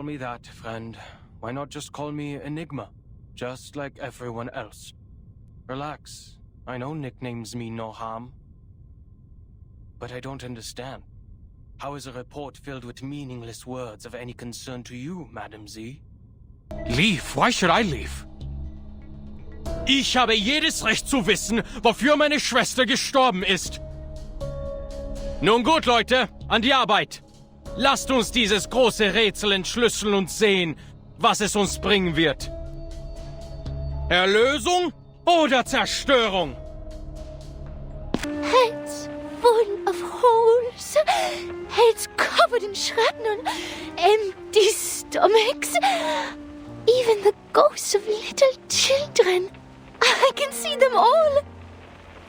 call me that, friend. Why not just call me Enigma? Just like everyone else. Relax. I know nicknames mean no harm. But I don't understand. How is a report filled with meaningless words of any concern to you, Madam Z? Leave? Why should I leave? Ich habe jedes Recht zu wissen, wofür meine Schwester gestorben ist. Nun gut, Leute, an die Arbeit. Lasst uns dieses große Rätsel entschlüsseln und sehen, was es uns bringen wird. Erlösung oder Zerstörung? Heads full of holes, heads covered in shrapnel, empty stomachs, even the ghosts of little children. I can see them all.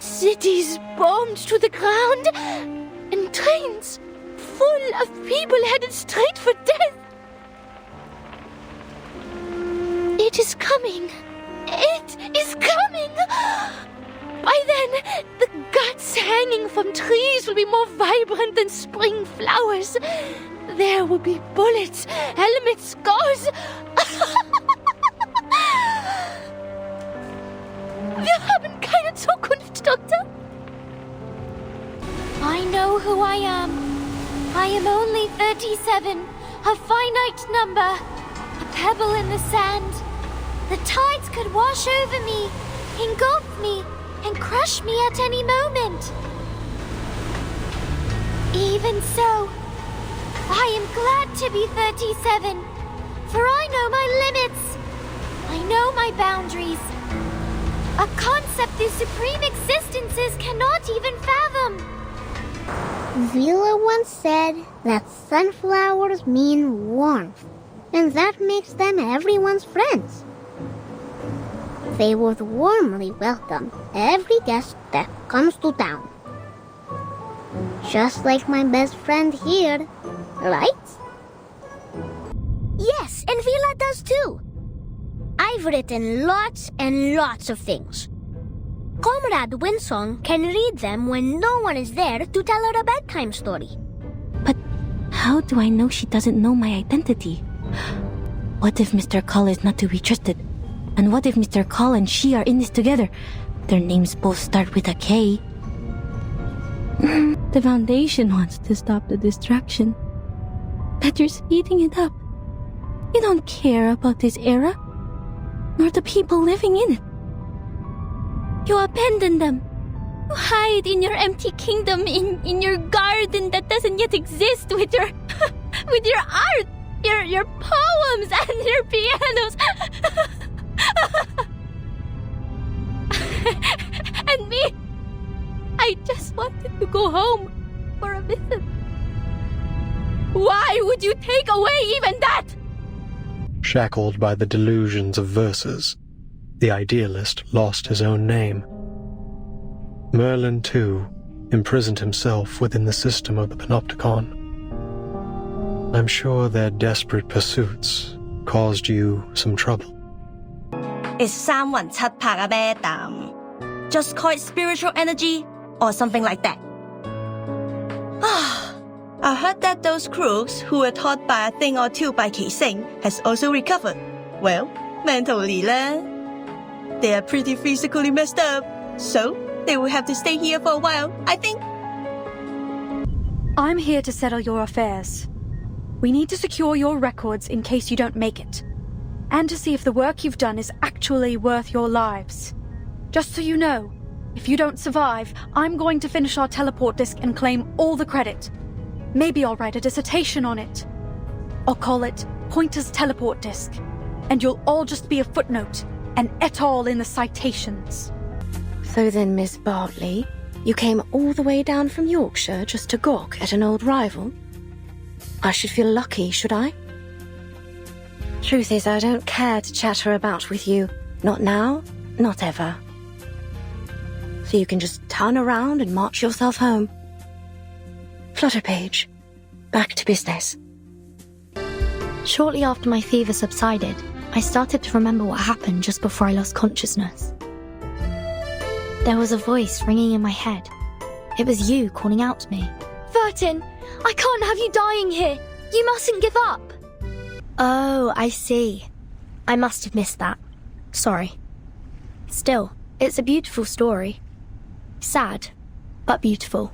Cities bombed to the ground, and trains full of people headed straight for death. It is coming. It is coming! By then, the guts hanging from trees will be more vibrant than spring flowers. There will be bullets, helmets, scars. Wir haben keine Zukunft, Doktor. I know who I am. I am only 37, a finite number, a pebble in the sand. The tides could wash over me, engulf me, and crush me at any moment. Even so, I am glad to be 37, for I know my limits. I know my boundaries. A concept these supreme existences cannot even fathom. Vila once said that sunflowers mean warmth, and that makes them everyone's friends. They would warmly welcome every guest that comes to town. Just like my best friend here, right? Yes, and Vila does too. I've written lots and lots of things. Comrade Winsong can read them when no one is there to tell her a bedtime story. But how do I know she doesn't know my identity? What if Mr. Call is not to be trusted? And what if Mr. Call and she are in this together? Their names both start with a K. The Foundation wants to stop the distraction, but you're speeding it up. You don't care about this era, nor the people living in it. You abandon them. You hide in your empty kingdom, in your garden that doesn't yet exist with your with your art, your poems and your pianos. And me, I just wanted to go home for a visit. Why would you take away even that? Shackled by the delusions of verses, the idealist lost his own name. Merlin, too, imprisoned himself within the system of the Panopticon. I'm sure their desperate pursuits caused you some trouble. It's 317拍啊 Madam. Just call it spiritual energy or something like that. I heard that those crooks who were taught by a thing or two by Qixing has also recovered. Well, mentally lah. They are pretty physically messed up, so they will have to stay here for a while, I think. I'm here to settle your affairs. We need to secure your records in case you don't make it, and to see if the work you've done is actually worth your lives. Just so you know, if you don't survive, I'm going to finish our teleport disk and claim all the credit. Maybe I'll write a dissertation on it. I'll call it Pointer's Teleport Disk, and you'll all just be a footnote, an et al. In the citations. So then, Miss Bartley, you came all the way down from Yorkshire just to gawk at an old rival? I should feel lucky, should I? Truth is, I don't care to chatter about with you. Not now, not ever. So you can just turn around and march yourself home. Flutterpage, back to business. Shortly after my fever subsided, I started to remember what happened just before I lost consciousness. There was a voice ringing in my head. It was you calling out to me. Vertin, I can't have you dying here. You mustn't give up. Oh, I see. I must have missed that. Sorry. Still, it's a beautiful story. Sad, but beautiful.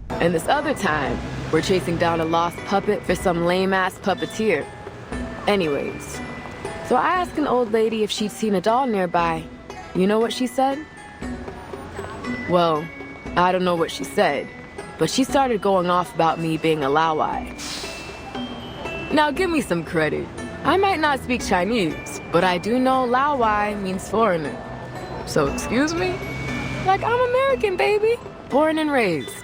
And this other time, we're chasing down a lost puppet for some lame-ass puppeteer. Anyways, so I asked an old lady if she'd seen a doll nearby. You know what she said? Well, I don't know what she said, but she started going off about me being a Laowai. Now give me some credit. I might not speak Chinese, but I do know Laowai means foreigner. So excuse me? Like I'm American, baby. Born and raised.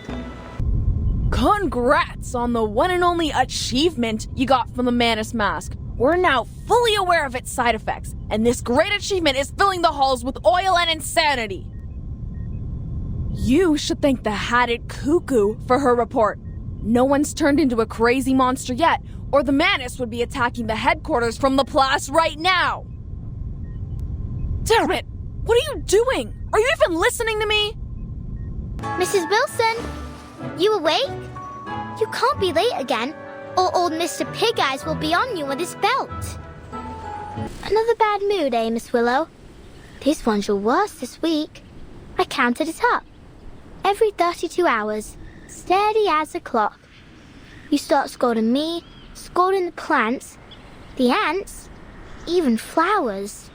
Congrats on the one and only achievement you got from the Manus Mask. We're now fully aware of its side effects, and this great achievement is filling the halls with oil and insanity. You should thank the Hatted Cuckoo for her report. No one's turned into a crazy monster yet, or the Manus would be attacking the headquarters from the Place right now. Damn it! What are you doing? Are you even listening to me? Mrs. Wilson, you awake? You can't be late again, or old Mr. Pig Eyes will be on you with his belt. Another bad mood, eh, Miss Willow? This one's your worst this week. I counted it up. Every 32 hours, steady as a clock. You start scolding me, scolding the plants, the ants, even flowers.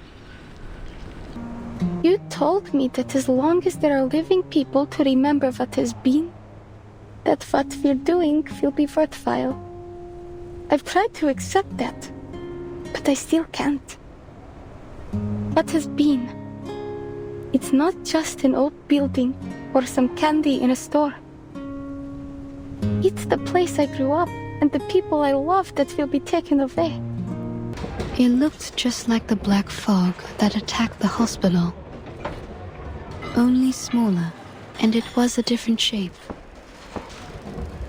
You told me that as long as there are living people to remember what has been, that what we're doing will be worthwhile. I've tried to accept that, but I still can't. What has been? It's not just an old building or some candy in a store. It's the place I grew up and the people I love that will be taken away. It looked just like the black fog that attacked the hospital. Only smaller, and it was a different shape.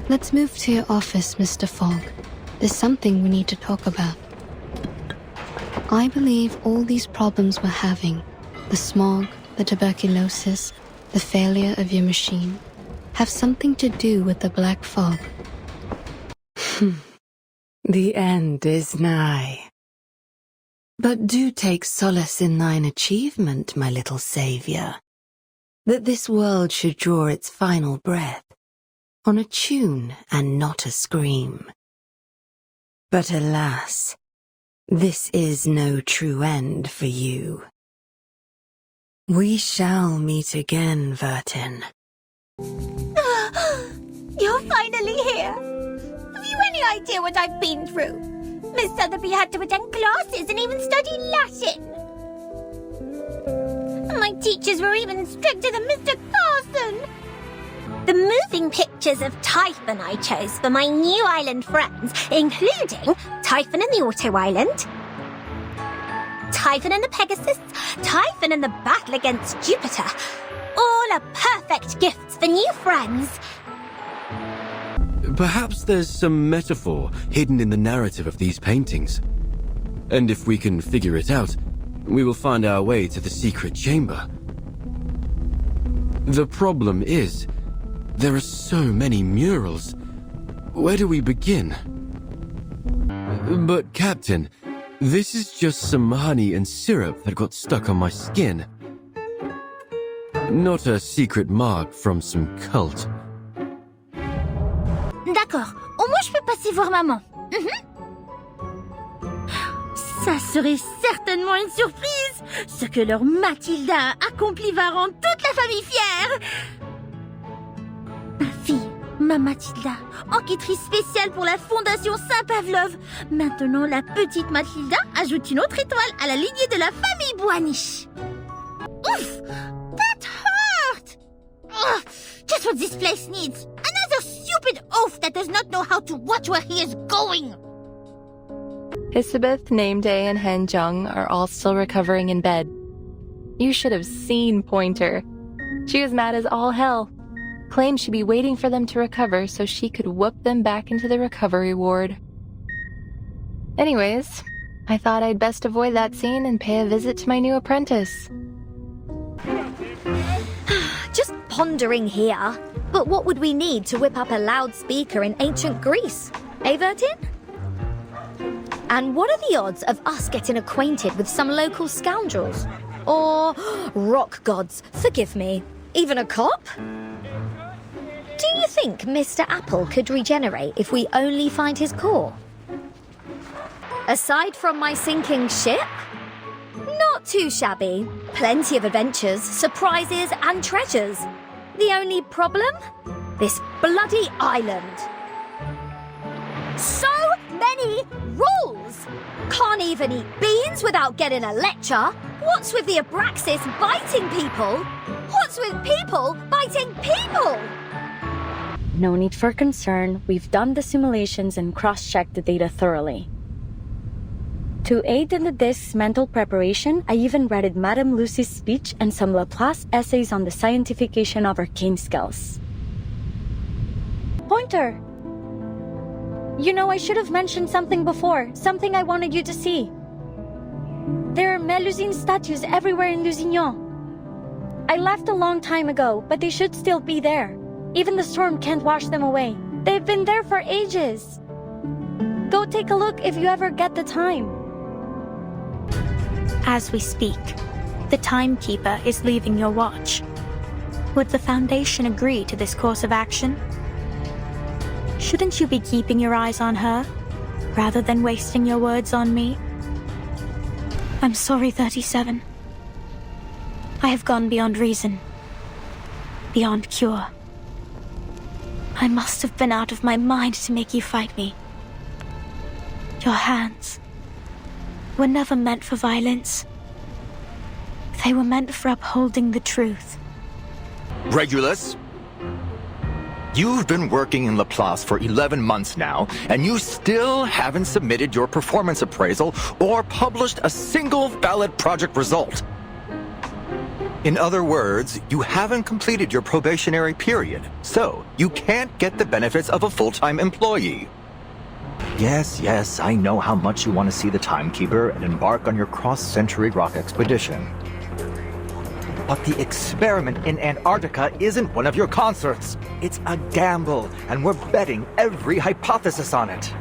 Let's move to your office, Mr. Fogg. There's something we need to talk about. I believe all these problems we're having, the smog, the tuberculosis, the failure of your machine, have something to do with the black fog. The end is nigh. But do take solace in thine achievement, my little saviour, that this world should draw its final breath on a tune and not a scream. But alas, this is no true end for you. We shall meet again, Vertin. You're finally here. Have you any idea what I've been through? Miss Sotheby had to attend classes and even study Latin. My teachers were even stricter than Mr. Carson. The moving pictures of Typhon I chose for my new island friends, including Typhon and the Auto Island, Typhon and the Pegasus, Typhon and the battle against Jupiter. All are perfect gifts for new friends. Perhaps there's some metaphor hidden in the narrative of these paintings. And if we can figure it out, we will find our way to the secret chamber. The problem is, there are so many murals. Where do we begin? But Captain, this is just some honey and syrup that got stuck on my skin. Not a secret mark from some cult. D'accord. Au moins, je peux passer voir maman. Ça serait certainement une surprise. Ce que leur Matilda a accompli va rendre toute la famille fière. Ma fille, ma Matilda, enquêtrice spéciale pour la Fondation Saint-Pavlov. Maintenant, la petite Matilda ajoute une autre étoile à la lignée de la famille Boaniche. Oof! That hurt! Ugh, just what this place needs. Another stupid oaf that does not know how to watch where he is going. Isabeth, Nameday, and Hen Jung are all still recovering in bed. You should have seen Pointer. She was mad as all hell. Claimed she'd be waiting for them to recover so she could whoop them back into the recovery ward. Anyways, I thought I'd best avoid that scene and pay a visit to my new apprentice. Just pondering here. But what would we need to whip up a loudspeaker in ancient Greece? Eh, Vertin? And what are the odds of us getting acquainted with some local scoundrels? Or rock gods, forgive me, even a cop? Do you think Mr. Apple could regenerate if we only find his core? Aside from my sinking ship? Not too shabby. Plenty of adventures, surprises and treasures. The only problem? This bloody island. So many rules! Can't even eat beans without getting a lecture. What's with the Abraxas biting people? What's with people biting people? No need for concern. We've done the simulations and cross-checked the data thoroughly. To aid in the disk's mental preparation, I even read Madame Lucy's speech and some Laplace essays on the scientification of arcane skills. Pointer! You know, I should have mentioned something before, something I wanted you to see. There are Melusine statues everywhere in Lusignan. I left a long time ago, but they should still be there. Even the storm can't wash them away. They've been there for ages. Go take a look if you ever get the time. As we speak, the timekeeper is leaving your watch. Would the Foundation agree to this course of action? Shouldn't you be keeping your eyes on her, rather than wasting your words on me? I'm sorry, 37. I have gone beyond reason, beyond cure. I must have been out of my mind to make you fight me. Your hands were never meant for violence. They were meant for upholding the truth. Regulus, you've been working in Laplace for 11 months now, and you still haven't submitted your performance appraisal or published a single valid project result. In other words, you haven't completed your probationary period, so you can't get the benefits of a full-time employee. Yes, I know how much you want to see the Timekeeper and embark on your cross-century rock expedition. But the experiment in Antarctica isn't one of your concerts. It's a gamble, and we're betting every hypothesis on it.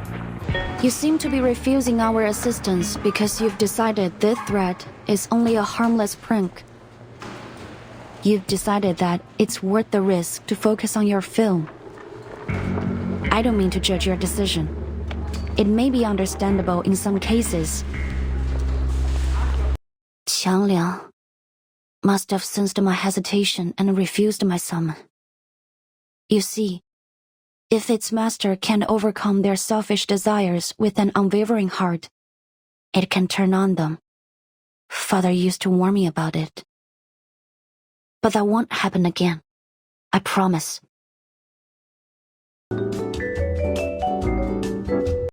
You seem to be refusing our assistance because you've decided this threat is only a harmless prank. You've decided that it's worth the risk to focus on your film. I don't mean to judge your decision. It may be understandable in some cases. Qiang Liang must have sensed my hesitation and refused my summon. You see, if its master can overcome their selfish desires with an unwavering heart, it can turn on them. Father used to warn me about it. But that won't happen again. I promise.